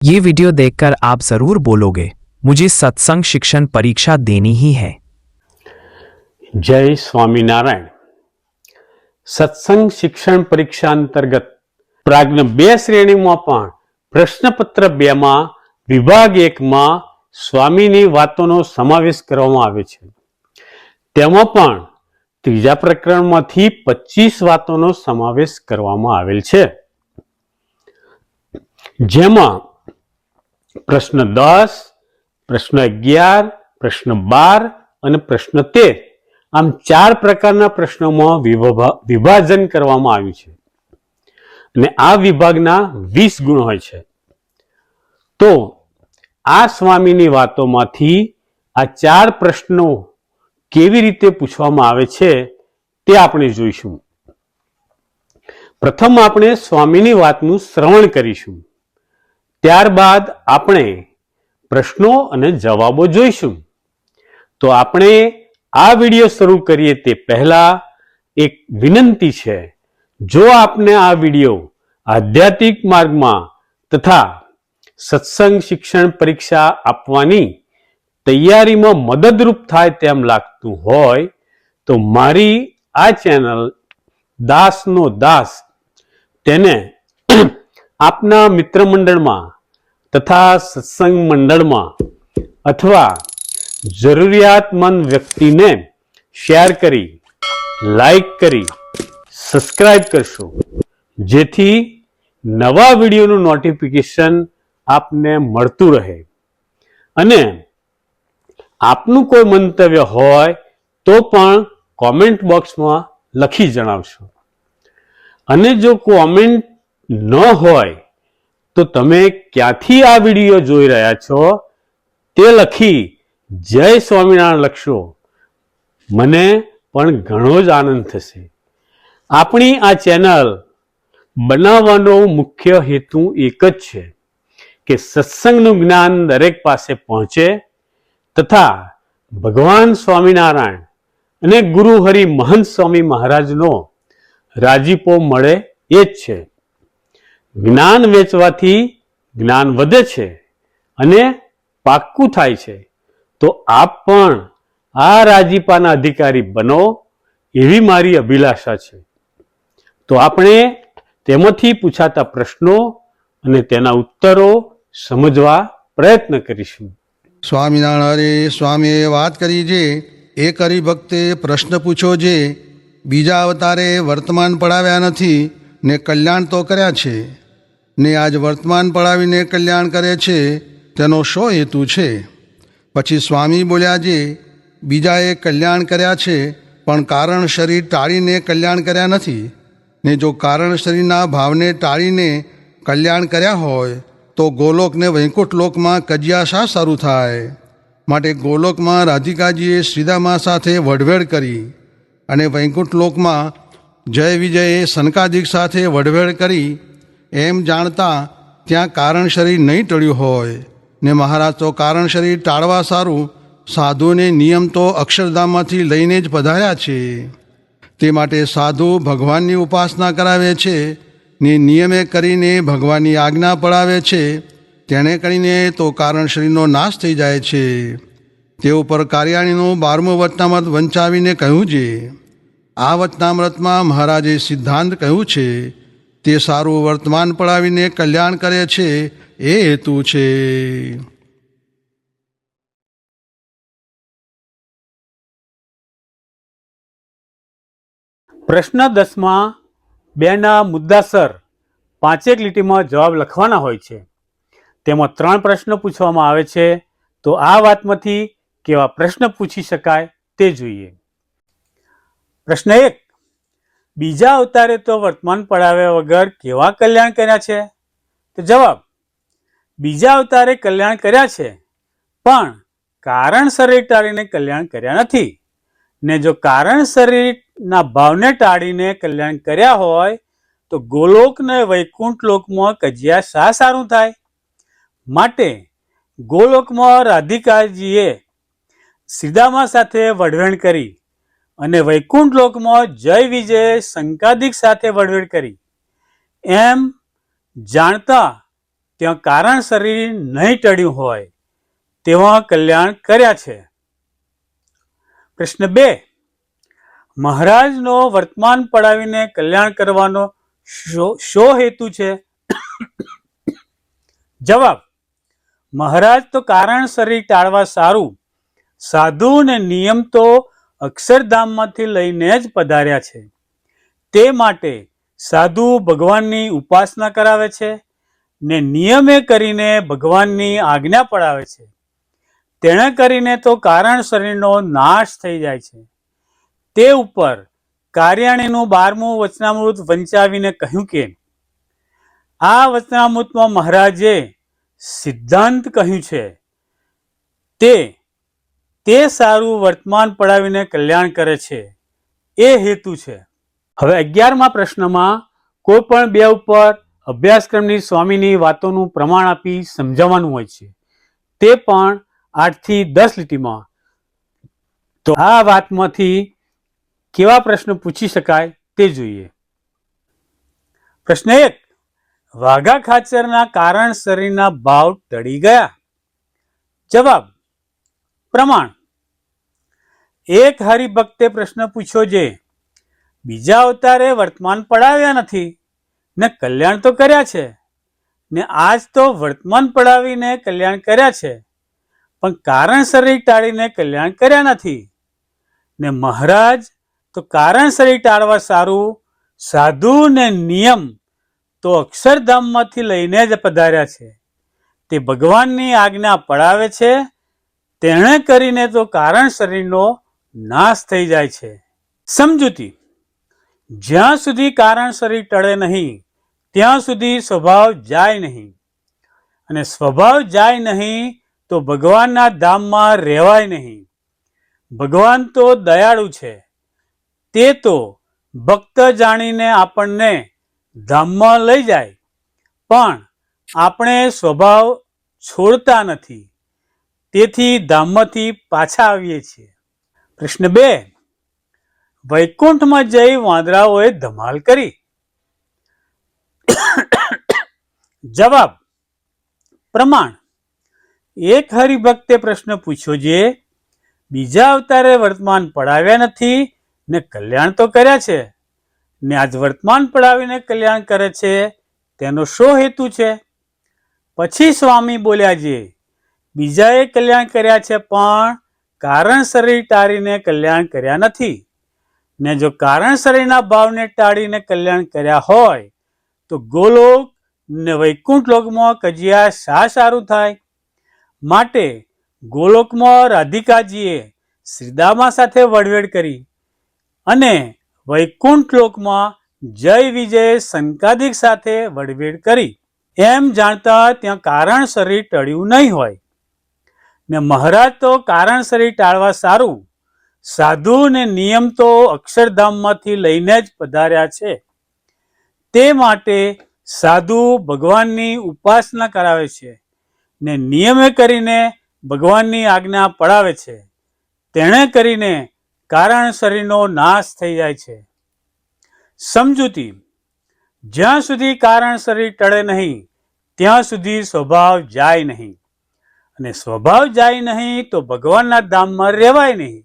ये वीडियो देखकर आप जरूर बोलोगे मुझे सत्संग शिक्षण परीक्षा देनी ही है। जय स्वामीनारायण। सत्संग शिक्षण परीक्षा अंतर्गत प्राज्ञ 2 શ્રેણીમાં પણ પ્રશ્નપત્ર 2 માં વિભાગ 1 માં સ્વામીની વાતોનો સમાવેશ કરવામાં આવે છે। તેમાં પણ ત્રીજા પ્રકરણમાંથી 25 વાતોનો સમાવેશ કરવામાં આવેલ છે, જેમાં પ્રશ્ન 10, પ્રશ્ન 11, પ્રશ્ન 12 અને પ્રશ્ન 13 આમ 4 પ્રકારના પ્રશ્નોમાં વિભાજન કરવામાં આવ્યું છે અને આ વિભાગના 20 ગુણ હોય છે। તો આ સ્વામીની વાતોમાંથી આ 4 પ્રશ્નો કેવી રીતે પૂછવામાં આવે છે તે આપણે જોઈશું। પ્રથમ આપણે સ્વામીની વાતનું શ્રવણ કરીશું, ત્યારબાદ આપણે પ્રશ્નો અને જવાબો જોઈશું। તો આપણે આ વિડિયો શરૂ કરીએ તે પહેલા એક વિનંતી છે, જો આપને આ વિડિયો આધ્યાત્મિક માર્ગમાં તથા સત્સંગ શિક્ષણ પરીક્ષા આપવાની તૈયારીમાં મદદરૂપ થાય તેમ લાગતું હોય તો મારી આ ચેનલ દાસનો દાસ તેને આપના મિત્ર મંડળમાં તથા સત્સંગ મંડળમાં અથવા જરૂરિયાતમંદ વ્યક્તિને શેર કરી, લાઈક કરી, સબસ્ક્રાઇબ કરશો, જેથી નવા વિડીયોનું નોટિફિકેશન આપને મળતું રહે। અને આપનું કોઈ મંતવ્ય હોય તો પણ કોમેન્ટ બોક્સમાં લખી જણાવશો। અને જો કોમેન્ટ ન હોય તો તમે ક્યાંથી આ વિડીયો જોઈ રહ્યા છો તે લખી જય સ્વામિનારાયણ લખશો, મને પણ ઘણો જ આનંદ થશે। આપણી આ ચેનલ બનાવવાનો મુખ્ય હેતુ એક જ છે કે સત્સંગનું જ્ઞાન દરેક પાસે પહોંચે તથા ભગવાન સ્વામિનારાયણ અને ગુરુ હરિ મહંત સ્વામી મહારાજનો રાજીપો મળે એ જ છે। જ્ઞાન વેચવાથી જ્ઞાન વધે છે અને પાક્કું થાય છે। તો આપ પણ આ રાજીપાના અધિકારી બનો એવી મારી અભિલાષા છે। તો આપણે તેમાંથી પૂછાતા પ્રશ્નો અને તેના ઉત્તરો સમજવા પ્રયત્ન કરીશું। સ્વામિનારાયણ સ્વામીએ વાત કરી જે એક હરિભક્તે પ્રશ્ન પૂછ્યો જે બીજા અવતારે વર્તમાન પડાવ્યા નથી ને કલ્યાણ તો કર્યા છે ને આજ વર્તમાન પડાવીને કલ્યાણ કરે છે, તેનો શો હેતુ છે? પછી સ્વામી બોલ્યા જે બીજાએ કલ્યાણ કર્યા છે પણ કારણ શરીર ટાળીને કલ્યાણ કર્યા નથી, ને જો કારણ શરીરના ભાવને ટાળીને કલ્યાણ કર્યા હોય તો ગોલોક ને વૈકુંઠ લોકમાં કજિયા શા સારું થાય? માટે ગોલોકમાં રાધિકાજીએ શ્રીદામા સાથે વઢવેડ કરી અને વૈકુંઠ લોકમાં જય વિજયે સનકાદિક સાથે વઢવેડ કરી, એમ જાણતા ત્યાં કારણ શરીર નહીં ટળ્યું હોય ને મહારાજ તો કારણ શરીર ટાળવા સારું સાધુને નિયમ તો અક્ષરધામમાંથી લઈને જ પધાર્યા છે। તે માટે સાધુ ભગવાનની ઉપાસના કરાવે છે ને નિયમે કરીને ભગવાનની આજ્ઞા પડાવે છે, તેણે કરીને તો કારણ શરીરનો નાશ થઈ જાય છે। તે ઉપર કાર્યાણીનું 12મું વચનામૃત વંચાવીને કહ્યું છે, આ વચનામૃતમાં મહારાજે સિદ્ધાંત કહ્યું છે તે સારું વર્તમાન પડાવીને કલ્યાણ કરે છે એ હેતુ છે। પ્રશ્ન 10માં 2ના મુદ્દાસર 5 લીટીમાં જવાબ લખવાના હોય છે। તેમાં 3 પ્રશ્નો પૂછવામાં આવે છે, તો આ વાતમાંથી કેવા પ્રશ્ન પૂછી શકાય તે જોઈએ। પ્રશ્ન 1, બીજા અવતારે તો વર્તમાન પડાવ્યા વગર કેવા કલ્યાણ કર્યા છે? તો જવાબ, બીજા અવતારે કલ્યાણ કર્યા છે પણ કારણ શરીર ટાળીને કલ્યાણ કર્યા નથી, ને જો કારણ શરીરના ભાવને ટાળીને કલ્યાણ કર્યા હોય તો ગોલોક ને વૈકુંઠ લોકમાં કજિયા શા સારું થાય? માટે ગોલોકમાં રાધિકાજીએ શ્રીદામા સાથે વઢવેણ કરી અને વૈકુંઠ લોકમાં જય વિજય શંકાદિક સાથે વઢવેડ કરી, એમ જાણતા ત્યાં કારણ શરીર નહીં ટળ્યું હોય તેવા કલ્યાણ કર્યા છે. પ્રશ્ન 2. મહારાજનો વર્તમાન પડાવીને કલ્યાણ કરવાનો શો હેતુ છે? જવાબ: મહારાજ તો કારણ શરીર ટાળવા સારું સાધુ ને નિયમ તો અક્ષરધામમાંથી લઈને જ પધાર્યા છે. તે માટે સાધુ ભગવાનની ઉપાસના કરાવે છે ને નિયમે કરીને ભગવાનની આજ્ઞા પડાવે છે. તેણે કરીને તો કારણ શરીરનો નાશ થઈ જાય છે. તે ઉપર કાર્યાણીનું 12મું વચનામૃત વંચાવીને કહ્યું કે આ વચનામૃતમાં મહારાજે સિદ્ધાંત કહ્યું છે તે સારું વર્તમાન પડાવીને કલ્યાણ કરે છે એ હેતુ છે. હવે 11મા પ્રશ્નમાં કોઈ પણ બે ઉપર અભ્યાસક્રમની સ્વામીની વાતોનું પ્રમાણ આપી સમજાવવાનું હોય છે, તે પણ 8 થી 10 લીટીમાં. તો આ વાતમાંથી કેવા પ્રશ્ન પૂછી શકાય તે જોઈએ. પ્રશ્ન 1. વાઘા ખાચરના કારણ શરીરના ભાવ ટળી ગયા. જવાબ: પ્રમાણ: એક હરિભક્તે પ્રશ્ન પૂછ્યો જે બીજા અવતારે વર્તમાન પડાવ્યા નથી ને કલ્યાણ તો કર્યા છે, ને આજ તો વર્તમાન પડાવીને કલ્યાણ કર્યા છે, પણ કારણ શરીર ટાળીને કલ્યાણ કર્યા નથી. ને મહારાજ તો કારણ શરીર ટાળવા સારું સાધુ ને નિયમ તો અક્ષરધામમાંથી લઈને જ પધાર્યા છે. તે ભગવાનની આજ્ઞા પડાવે છે. તેણે કરીને તો કારણ શરીરનો નાશ થઈ જાય છે. સમજૂતી: જ્યાં સુધી કારણ શરીર ટળે નહીં ત્યાં સુધી સ્વભાવ જાય નહીં, અને સ્વભાવ જાય નહીં તો ભગવાનના ધામમાં રહેવાય નહીં. ભગવાન તો દયાળુ છે. તે તો ભક્ત જાણીને આપણને ધામમાં લઈ જાય, પણ આપણે સ્વભાવ છોડતા નથી, તેથી ધામમાંથી પાછા આવીએ છીએ. પ્રશ્ન 2. વૈકુંઠમાં જઈ વાંદરાઓએ ધમાલ કરી. જવાબ: પ્રમાણ: એક હરિભક્તે પ્રશ્ન પૂછ્યો જે બીજા અવતારે વર્તમાન પડાવ્યા નથી ને કલ્યાણ તો કર્યા છે, ને આજ વર્તમાન પડાવીને કલ્યાણ કરે છે, તેનો શો હેતુ છે? પછી સ્વામી બોલ્યા જે બીજાએ કલ્યાણ કર્યા છે પણ કારણ શરીર ટાળીને કલ્યાણ કર્યા નથી, ને જો કારણ શરીરના ભાવને ટાળીને કલ્યાણ કર્યા હોય તો ગોલોક ને વૈકુંઠ લોકમાં કજિયા શા સારું થાય? માટે ગોલોકમાં રાધિકાજીએ શ્રીદામા સાથે વડવેડ કરી અને વૈકુંઠ લોકમાં જય વિજય સંકાદિક સાથે વડવેડ કરી, એમ જાણતા ત્યાં કારણ શરીર ટળ્યું નહીં હોય. ને મહારાજ તો કારણ શરીર ટાળવા સારું સાધુ ને નિયમ તો અક્ષરધામમાંથી લઈને જ પધાર્યા છે. તે માટે સાધુ ભગવાનની ઉપાસના કરાવે છે ને નિયમે કરીને ભગવાનની આજ્ઞા પડાવે છે. તેણે કરીને કારણ શરીરનો નાશ થઈ જાય છે. સમજૂતી: જ્યાં સુધી કારણ શરીર ટળે નહીં ત્યાં સુધી સ્વભાવ જાય નહીં, અને સ્વભાવ જાય નહીં તો ભગવાનના ધામમાં રહેવાય નહીં.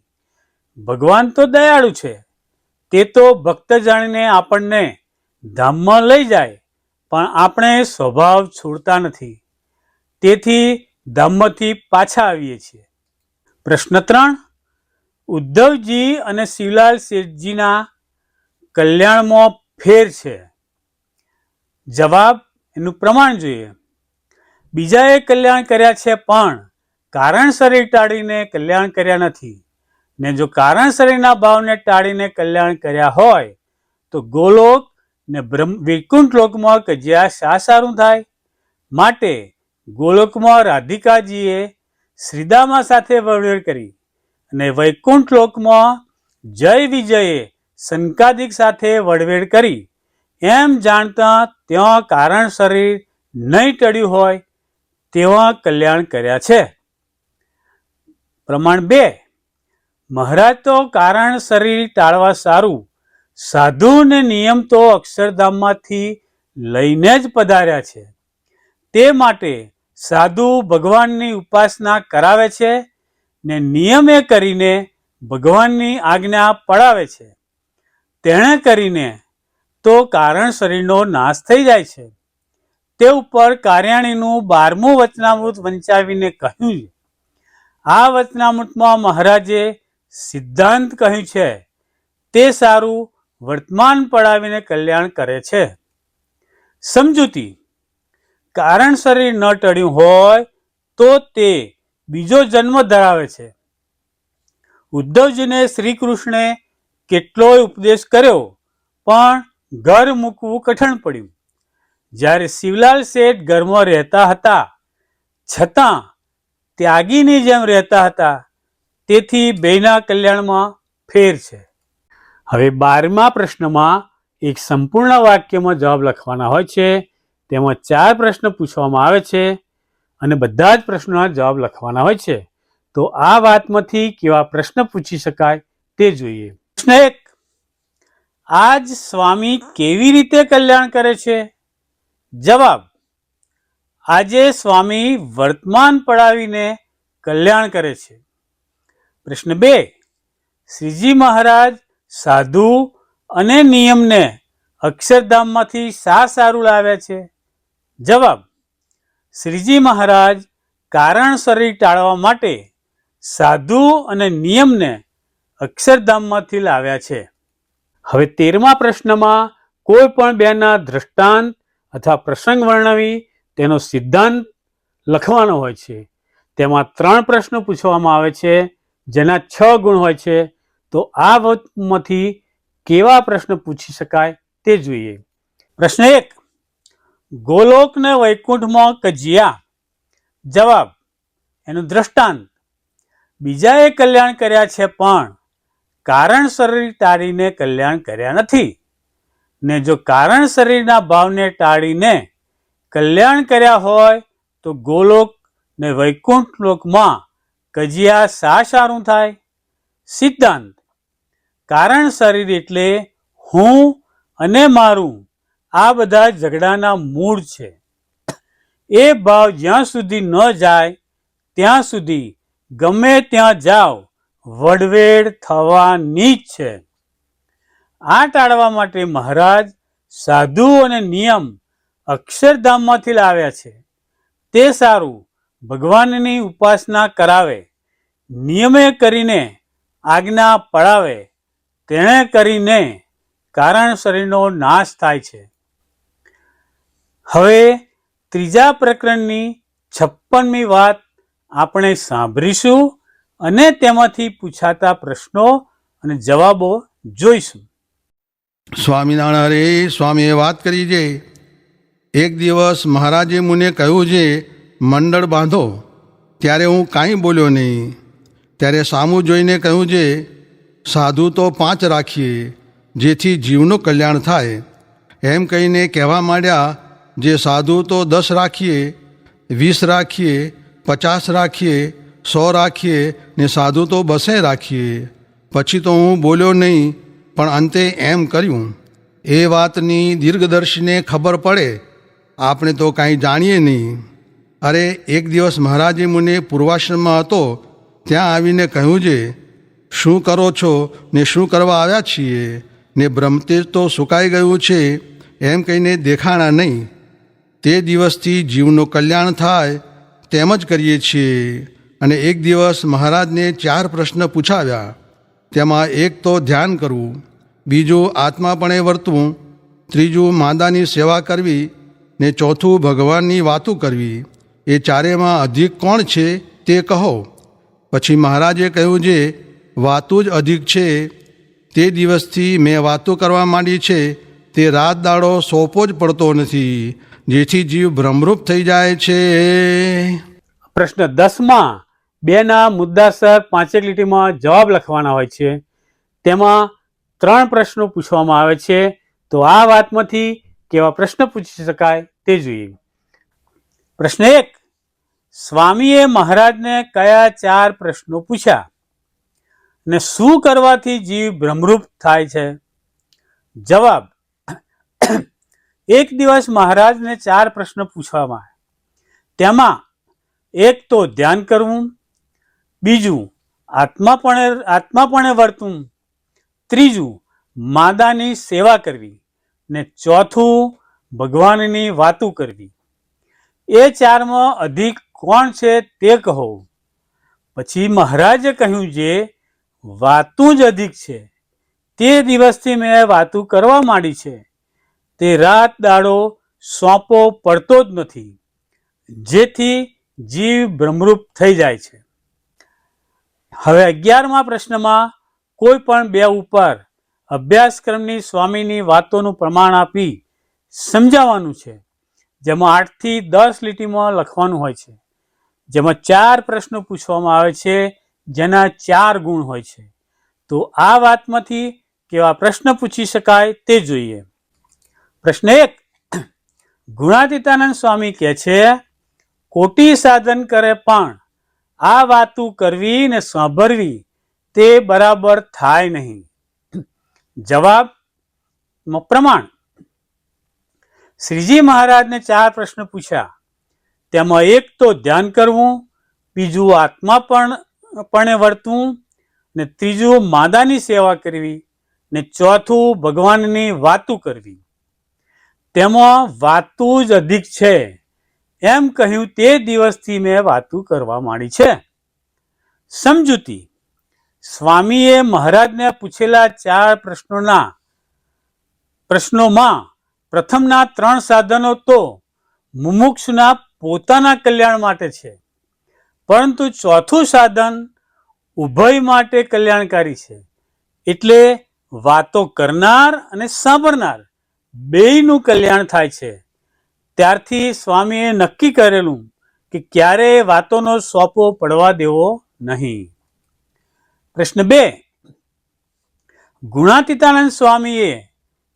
ભગવાન તો દયાળુ છે. તે તો ભક્ત જાણીને આપણને ધામમાં લઈ જાય, પણ આપણે સ્વભાવ છોડતા નથી, તેથી ધામમાંથી પાછા આવીએ છીએ. પ્રશ્ન 3. ઉદ્ધવજી અને શિવલાલ શેઠજીના કલ્યાણમાં ફેર છે. જવાબ: એનું પ્રમાણ જોઈએ. બીજાએ કલ્યાણ કર્યા છે પણ કારણ શરીર ટાળીને કલ્યાણ કર્યા નથી, ને જો કારણ શરીરના ભાવને ટાળીને કલ્યાણ કર્યા હોય તો ગોલોક ને વૈકુંઠ લોકમાં કજિયા શા સારું થાય? માટે ગોલોકમાં રાધિકાજીએ શ્રીદામા સાથે વડવેડ કરી અને વૈકુંઠ લોકમાં જય વિજયે સંકાદિક સાથે વડવેડ કરી, એમ જાણતા ત્યાં કારણ શરીર નહીં ટળ્યું હોય તેવા કલ્યાણ કર્યા છે. પ્રમાણ 2. મહારાજ તો કારણ શરીર ટાળવા સારું સાધુ ને નિયમ તો અક્ષરધામમાંથી લઈને જ પધાર્યા છે. તે માટે સાધુ ભગવાનની ઉપાસના કરાવે છે ને નિયમે કરીને ભગવાનની આજ્ઞા પડાવે છે. તેણે કરીને તો કારણ શરીરનો નાશ થઈ જાય છે. તે ઉપર કાર્યાણીનું 12મું વચનામૃત વંચાવીને કહ્યું છે. આ વચનામૃતમાં મહારાજે સિદ્ધાંત કહ્યું છે તે સારું વર્તમાન પડાવીને કલ્યાણ કરે છે. સમજૂતી: કારણ શરીર ન ટળ્યું હોય તો તે બીજો જન્મ ધરાવે છે. ઉદ્ધવજીને શ્રી કૃષ્ણે કેટલોય ઉપદેશ કર્યો પણ ઘર મૂકવું કઠણ પડ્યું. જ્યારે શિવલાલ શેઠ ઘરમાં રહેતા હતા છતાં ત્યાગીની જેમ રહેતા હતા. તેથી બેયના કલ્યાણમાં ફેર છે. હવે 12મા પ્રશ્નમાં એક સંપૂર્ણ વાક્યમાં જવાબ લખવાના હોય છે. તેમાં 4 પ્રશ્ન પૂછવામાં આવે છે અને બધા જ પ્રશ્નોના જવાબ લખવાના હોય છે. તો આ વાતમાંથી કેવા પ્રશ્ન પૂછી શકાય તે જોઈએ. પ્રશ્ન 1: આજ સ્વામી કેવી રીતે કલ્યાણ કરે છે? જવાબ: આજે સ્વામી વર્તમાન પડાવીને કલ્યાણ કરે છે. પ્રશ્ન 2: શ્રીજી મહારાજ સાધુ અને નિયમને અક્ષરધામમાંથી શા સારું લાવ્યા છે? જવાબ: શ્રીજી મહારાજ કારણ શરીર ટાળવા માટે સાધુ અને નિયમને અક્ષરધામમાંથી લાવ્યા છે. હવે 13મા પ્રશ્નમાં કોઈ પણ બેના દ્રષ્ટાંત અથવા પ્રસંગ વર્ણવી તેનો સિદ્ધાંત લખવાનો હોય છે. તેમાં 3 પ્રશ્નો પૂછવામાં આવે છે જેના 6 ગુણ હોય છે. તો આ વાતમાંથી કેવા પ્રશ્ન પૂછી શકાય તે જોઈએ. પ્રશ્ન 1: ગોલોક ને વૈકુંઠમાં કજિયા. જવાબ: એનું દ્રષ્ટાંત: બીજાએ કલ્યાણ કર્યા છે પણ કારણ શરીર ટાળીને કલ્યાણ કર્યા નથી. ને જો કારણ શરીરના ભાવને ટાળીને કલ્યાણ કર્યા હોય તો ગોલોક ને વૈકુંઠ લોકમાં કજિયા શા સારું થાય? સિદ્ધાંત: કારણ શરીર એટલે હું અને મારું આ બધા ઝઘડાના મૂળ છે. એ ભાવ જ્યાં સુધી ન જાય ત્યાં સુધી ગમે ત્યાં જાઓ વડવેડ થવાની જ છે. આ ટાળવા માટે મહારાજ સાધુ અને નિયમ અક્ષરધામમાંથી લાવ્યા છે. તે સારું ભગવાનની ઉપાસના કરાવે, નિયમે કરીને આજ્ઞા પડાવે. તેણે કરીને કારણ શરીરનો નાશ થાય છે. હવે 3જા પ્રકરણની 56મી વાત આપણે સાંભળીશું અને તેમાંથી પૂછાતા પ્રશ્નો અને જવાબો જોઈશું. સ્વામિનારાયણ હરે સ્વામીએ વાત કરી છે. એક દિવસ મહારાજે મુને કહ્યું છે મંડળ બાંધો. ત્યારે હું કાંઈ બોલ્યો નહીં. ત્યારે સામું જોઈને કહ્યું છે સાધુ તો 5 રાખીએ જેથી જીવનું કલ્યાણ થાય. એમ કહીને કહેવા માંડ્યા જે સાધુ તો 10 રાખીએ, 20 રાખીએ, 50 રાખીએ, 100 રાખીએ ને સાધુ તો 200 રાખીએ. પછી તો હું બોલ્યો નહીં પણ અંતે એમ કર્યું. એ વાતની દીર્ઘદર્શીને ખબર પડે, આપણે તો કાંઈ જાણીએ નહીં. અરે એક દિવસ મહારાજે મુને પૂર્વાશ્રમમાં હતો ત્યાં આવીને કહ્યું છે શું કરો છો ને શું કરવા આવ્યા છીએ ને બ્રહ્મતેજ તો સુકાઈ ગયું છે એમ કહીને દેખાણા નહીં. તે દિવસથી જીવનું કલ્યાણ થાય તેમ જ કરીએ છીએ. અને એક દિવસ મહારાજને 4 પ્રશ્ન પૂછાવ્યા. તેમાં એક તો ધ્યાન કરવું, બીજું આત્માપણે વર્તવું, ત્રીજું માદાની સેવા કરવી ને ચોથું ભગવાનની વાતો કરવી. એ ચારેમાં અધિક કોણ છે તે કહો. પછી મહારાજે કહ્યું છે વાતું જ અધિક છે. તે દિવસથી મેં વાતો કરવા માંડી છે તે રાત દાડો સોંપો જ પડતો નથી જેથી જીવ ભ્રમરૂપ થઈ જાય છે. પ્રશ્ન 10માં 2ના મુદ્દાસર 5 લીટીમાં જવાબ લખવાના હોય છે. તેમાં 3 પ્રશ્નો પૂછવામાં આવે છે. તો આ વાતમાંથી કેવા પ્રશ્ન પૂછી શકાય તે જોઈએ. પ્રશ્ન 1: સ્વામીએ મહારાજને કયા 4 પ્રશ્નો પૂછ્યા ને શું કરવાથી જીવ ભ્રમરૂપ થાય છે? જવાબ: એક દિવસ મહારાજને 4 પ્રશ્ન પૂછવામાં. તેમાં એક તો ધ્યાન કરવું, બીજું આત્માપણે વર્તવું, ત્રીજું માદાની સેવા કરવી ને ચોથું ભગવાનની વાતું કરવી. એ ચારમાં અધિક કોણ છે તે કહો. પછી મહારાજે કહ્યું, જે વાતું જ અધિક છે, તે દિવસથી મેં વાતું કરવા માંડી છે, તે રાત દાડો સોંપો પડતો જ નથી, જેથી જીવ ભ્રમરૂપ થઈ જાય છે. હવે 11મા પ્રશ્નમાં કોઈ પણ બે ઉપર અભ્યાસક્રમની સ્વામીની વાતોનું પ્રમાણ આપી સમજાવવાનું છે, જેમાં 8 થી 10 લીટીમાં લખવાનું હોય છે, જેમાં 4 પ્રશ્નો પૂછવામાં આવે છે, જેના 4 ગુણ હોય છે. તો આ વાતમાંથી કેવા પ્રશ્ન પૂછી શકાય તે જોઈએ. પ્રશ્ન 1, ગુણાતીતાનંદ સ્વામી કહે છે, કોટી સાધન કરે પણ આ વાતું કરવી ને સાંભળવી તે બરાબર થાય નહીં. જવાબ પ્રમાણ. શ્રીજી મહારાજને 4 પ્રશ્ન પૂછ્યા, તેમાં એક તો ધ્યાન કરવું, બીજું આત્માપણે વર્તવું ને ત્રીજું માદાની સેવા કરવી ને ચોથું ભગવાનની વાતું કરવી. તેમાં વાતું જ અધિક છે એમ કહ્યું તે દિવસથી મેં વાતું કરવા માંડી છે. સમજૂતી. સ્વામીએ મહારાજને પૂછેલા 4 પ્રશ્નોમાં પ્રથમના 3 સાધનો તો મુમુક્ષુના પોતાના કલ્યાણ માટે છે, પરંતુ ચોથું સાધન ઉભય માટે કલ્યાણકારી છે. એટલે વાતો કરનાર અને સાંભળનાર બેયનું કલ્યાણ થાય છે. ત્યારથી સ્વામીએ નક્કી કરેલું કે ક્યારેય વાતોનો સોંપો પડવા દેવો નહીં. પ્રશ્ન 2, ગુણાતીતાનંદ સ્વામીએ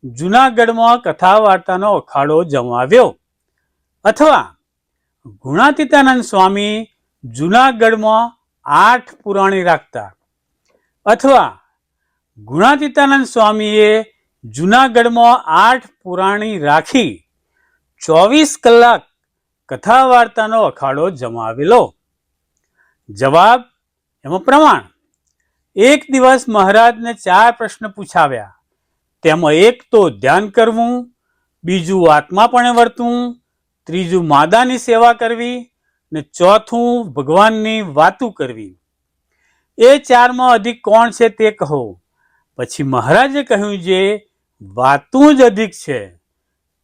જૂનાગઢમાં કથા વાર્તાનો અખાડો જમાવ્યો, અથવા ગુણાતીતાનંદ સ્વામી જૂનાગઢમાં 8 પુરાણી રાખતા, અથવા ગુણાતીતાનંદ સ્વામીએ જૂનાગઢમાં 8 પુરાણી રાખી 24 કલાક કથા વાર્તાનો અખાડો જમાવેલો. જવાબ એમાં પ્રમાણ. એક દિવસ મહારાજને 4 પ્રશ્ન પૂછાવ્યા, તેમાં એક તો ધ્યાન કરવું, બીજું આત્માપણે વર્તવું, ત્રીજું માદાની સેવા કરવી ને ચોથું ભગવાનની વાતું કરવી. એ 4માં અધિક કોણ છે તે કહો. પછી મહારાજે કહ્યું, જે વાતું જ અધિક છે,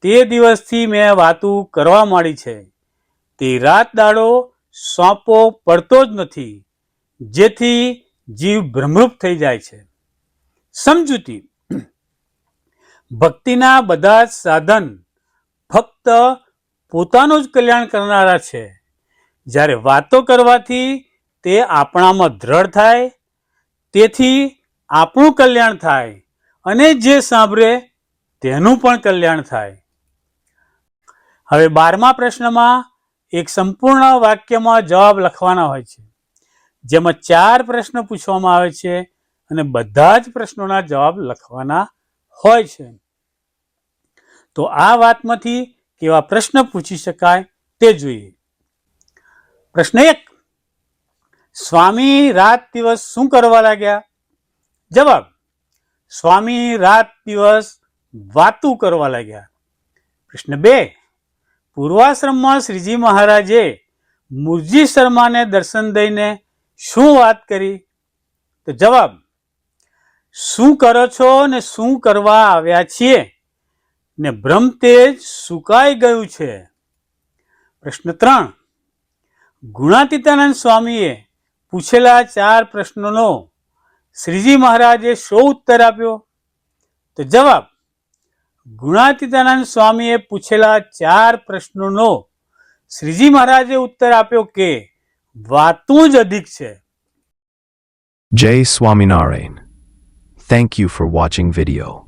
તે દિવસથી મેં વાતું કરવા માંડી છે, તે રાત દાડો સોંપો પડતો જ નથી, જેથી જીવ ભ્રમરૂપ થઈ જાય છે. સમજૂતી. ભક્તિના બધા જ સાધન ફક્ત પોતાનું જ કલ્યાણ કરનારા છે. જ્યારે વાતો કરવાથી તે આપણામાં દ્રઢ થાય, તેથી આપણું કલ્યાણ થાય અને જે સાંભળે તેનું પણ કલ્યાણ થાય. હવે 12મા પ્રશ્નમાં એક સંપૂર્ણ વાક્યમાં જવાબ લખવાના હોય છે, જેમાં 4 પ્રશ્નો પૂછવામાં આવે છે અને બધા જ પ્રશ્નોના જવાબ લખવાના હોય છે. તો આ વાતમાંથી કેવા પ્રશ્ન પૂછી શકાય તે જોઈએ. પ્રશ્ન 1, સ્વામી રાત દિવસ શું કરવા લાગ્યા? જવાબ, સ્વામી રાત દિવસ વાતું કરવા લાગ્યા. પ્રશ્ન 2, પૂર્વાશ્રમમાં શ્રીજી મહારાજે મુરજી શર્માને દર્શન દઈને શું વાત કરી? તો જવાબ, શું કરો છો ને શું કરવા આવ્યા છીએ ને બ્રહ્મ તેજ સુકાઈ ગયું છે. પ્રશ્ન 3, ગુણાતીતાનંદ સ્વામીએ પૂછેલા 4 પ્રશ્નોનો શ્રીજી મહારાજે શો ઉત્તર આપ્યો? તો જવાબ, ગુણાતીતાનંદ સ્વામીએ પૂછેલા 4 પ્રશ્નોનો શ્રીજી મહારાજે ઉત્તર આપ્યો કે વાતું જ અધિક છે. Jai Swaminarayan. Thank you for watching video.